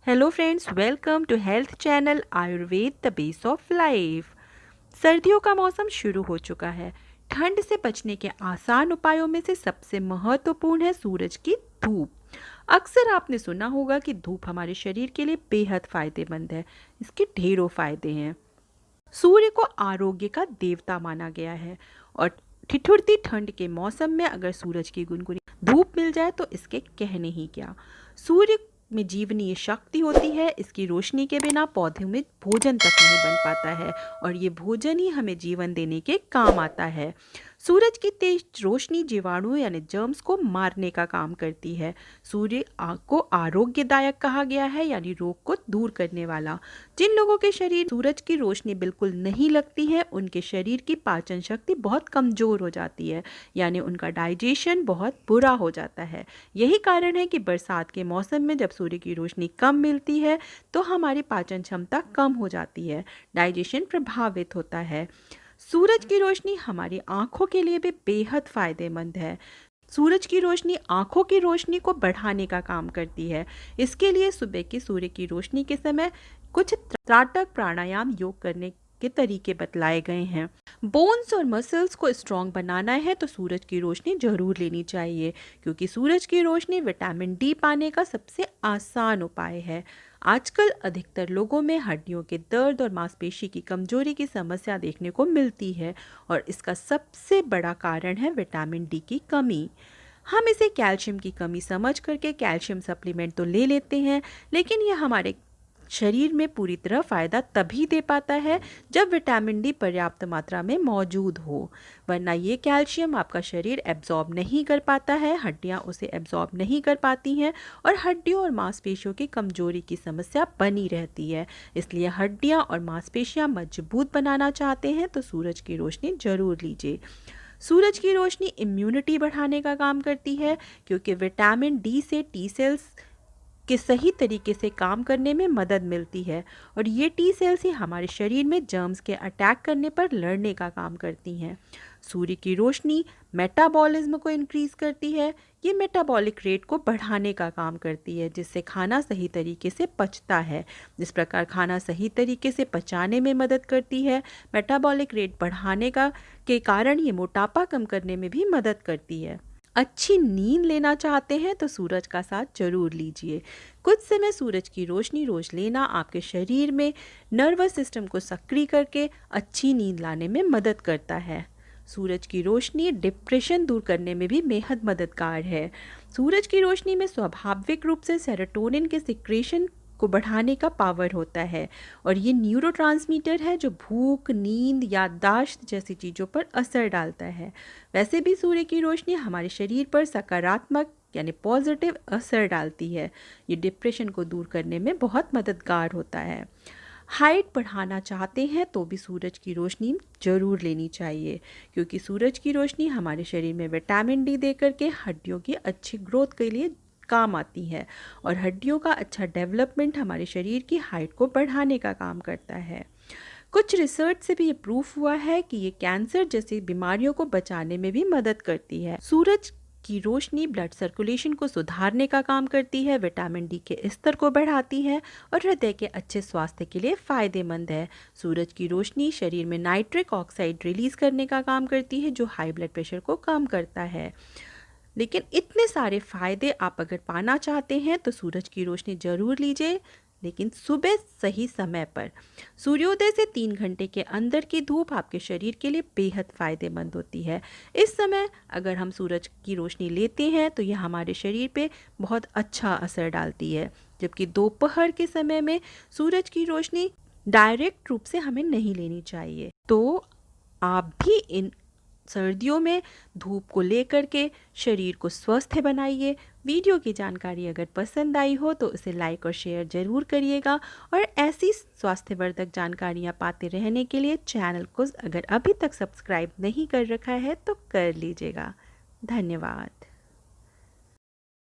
Hello friends, welcome to health channel Ayurveda the base of life. सर्दियों का मौसम शुरू हो चुका है। ठंड से बचने के आसान उपायों में से सबसे महत्वपूर्ण है सूरज की धूप। अक्सर आपने सुना होगा कि धूप हमारे शरीर के लिए बेहद फायदेमंद है। इसके ढेरों फायदे हैं। सूर्य को आरोग्य का देवता माना गया है और ठिठुरती ठंड के मौसम में अगर सूरज की गुनगुनी धूप मिल जाए तो इसके कहने ही क्या। सूर्य में जीवनीय शक्ति होती है। इसकी रोशनी के बिना पौधों में भोजन तक नहीं बन पाता है और ये भोजन ही हमें जीवन देने के काम आता है। सूरज की तेज रोशनी जीवाणु यानी जर्म्स को मारने का काम करती है। सूर्य को आरोग्यदायक कहा गया है, यानी रोग को दूर करने वाला। जिन लोगों के शरीर सूरज की रोशनी बिल्कुल नहीं लगती है, उनके शरीर की पाचन शक्ति बहुत कमजोर हो जाती है, यानी उनका डाइजेशन बहुत बुरा हो जाता है। यही कारण है कि बरसात के मौसम में जब सूर्य की रोशनी कम मिलती है तो हमारी पाचन क्षमता कम हो जाती है, डाइजेशन प्रभावित होता है। सूरज की रोशनी हमारी आंखों के लिए भी बेहद फायदेमंद है। सूरज की रोशनी आंखों की रोशनी को बढ़ाने का काम करती है। इसके लिए सुबह की सूर्य की रोशनी के समय कुछ त्राटक प्राणायाम योग करने के तरीके बतलाए गए हैं। बोन्स और मसल्स को स्ट्रॉन्ग बनाना है तो सूरज की रोशनी जरूर लेनी चाहिए, क्योंकि सूरज की रोशनी विटामिन डी पाने का सबसे आसान उपाय है। आजकल अधिकतर लोगों में हड्डियों के दर्द और मांसपेशी की कमजोरी की समस्या देखने को मिलती है और इसका सबसे बड़ा कारण है विटामिन डी की कमी। हम इसे कैल्शियम की कमी समझ करके कैल्शियम सप्लीमेंट तो ले लेते हैं, लेकिन यह हमारे शरीर में पूरी तरह फ़ायदा तभी दे पाता है जब विटामिन डी पर्याप्त मात्रा में मौजूद हो, वरना ये कैल्शियम आपका शरीर एब्जॉर्ब नहीं कर पाता है, हड्डियां उसे एब्जॉर्ब नहीं कर पाती हैं और हड्डियों और मांसपेशियों की कमजोरी की समस्या बनी रहती है। इसलिए हड्डियां और मांसपेशियां मजबूत बनाना चाहते हैं तो सूरज की रोशनी जरूर लीजिए। सूरज की रोशनी इम्यूनिटी बढ़ाने का काम करती है, क्योंकि विटामिन डी से टी सेल्स के सही तरीके से काम करने में मदद मिलती है और ये टी सेल्स ही हमारे शरीर में जर्म्स के अटैक करने पर लड़ने का काम करती हैं। सूर्य की रोशनी मेटाबॉलिज्म को इंक्रीज करती है। ये मेटाबॉलिक रेट को बढ़ाने का काम करती है, जिससे खाना सही तरीके से पचता है। जिस प्रकार खाना सही तरीके से पचाने में मदद करती है, मेटाबॉलिक रेट बढ़ाने का के कारण ये मोटापा कम करने में भी मदद करती है। अच्छी नींद लेना चाहते हैं तो सूरज का साथ जरूर लीजिए। कुछ समय सूरज की रोशनी रोज लेना आपके शरीर में नर्वस सिस्टम को सक्रिय करके अच्छी नींद लाने में मदद करता है। सूरज की रोशनी डिप्रेशन दूर करने में भी बेहद मददगार है। सूरज की रोशनी में स्वाभाविक रूप से सेरोटोनिन के सिक्रेशन को बढ़ाने का पावर होता है और ये न्यूरोट्रांसमीटर है जो भूख, नींद, याददाश्त जैसी चीज़ों पर असर डालता है। वैसे भी सूर्य की रोशनी हमारे शरीर पर सकारात्मक यानी पॉजिटिव असर डालती है। ये डिप्रेशन को दूर करने में बहुत मददगार होता है। हाइट बढ़ाना चाहते हैं तो भी सूरज की रोशनी जरूर लेनी चाहिए, क्योंकि सूरज की रोशनी हमारे शरीर में विटामिन डी दे करके हड्डियों की अच्छी ग्रोथ के लिए काम आती है और हड्डियों का अच्छा डेवलपमेंट हमारे शरीर की हाइट को बढ़ाने का काम करता है। कुछ रिसर्च से भी ये प्रूफ हुआ है कि ये कैंसर जैसी बीमारियों को बचाने में भी मदद करती है। सूरज की रोशनी ब्लड सर्कुलेशन को सुधारने का काम करती है, विटामिन डी के स्तर को बढ़ाती है और हृदय के अच्छे स्वास्थ्य के लिए फायदेमंद है। सूरज की रोशनी शरीर में नाइट्रिक ऑक्साइड रिलीज करने का काम करती है, जो हाई ब्लड प्रेशर को कम करता है। लेकिन इतने सारे फायदे आप अगर पाना चाहते हैं तो सूरज की रोशनी जरूर लीजिए, लेकिन सुबह सही समय पर। सूर्योदय से 3 घंटे के अंदर की धूप आपके शरीर के लिए बेहद फायदेमंद होती है। इस समय अगर हम सूरज की रोशनी लेते हैं तो यह हमारे शरीर पे बहुत अच्छा असर डालती है, जबकि दोपहर के समय में सूरज की रोशनी डायरेक्ट रूप से हमें नहीं लेनी चाहिए। तो आप भी इन सर्दियों में धूप को लेकर के शरीर को स्वस्थ बनाइए। वीडियो की जानकारी अगर पसंद आई हो तो उसे लाइक और शेयर ज़रूर करिएगा और ऐसी स्वास्थ्यवर्धक जानकारियाँ पाते रहने के लिए चैनल को अगर अभी तक सब्सक्राइब नहीं कर रखा है तो कर लीजिएगा। धन्यवाद।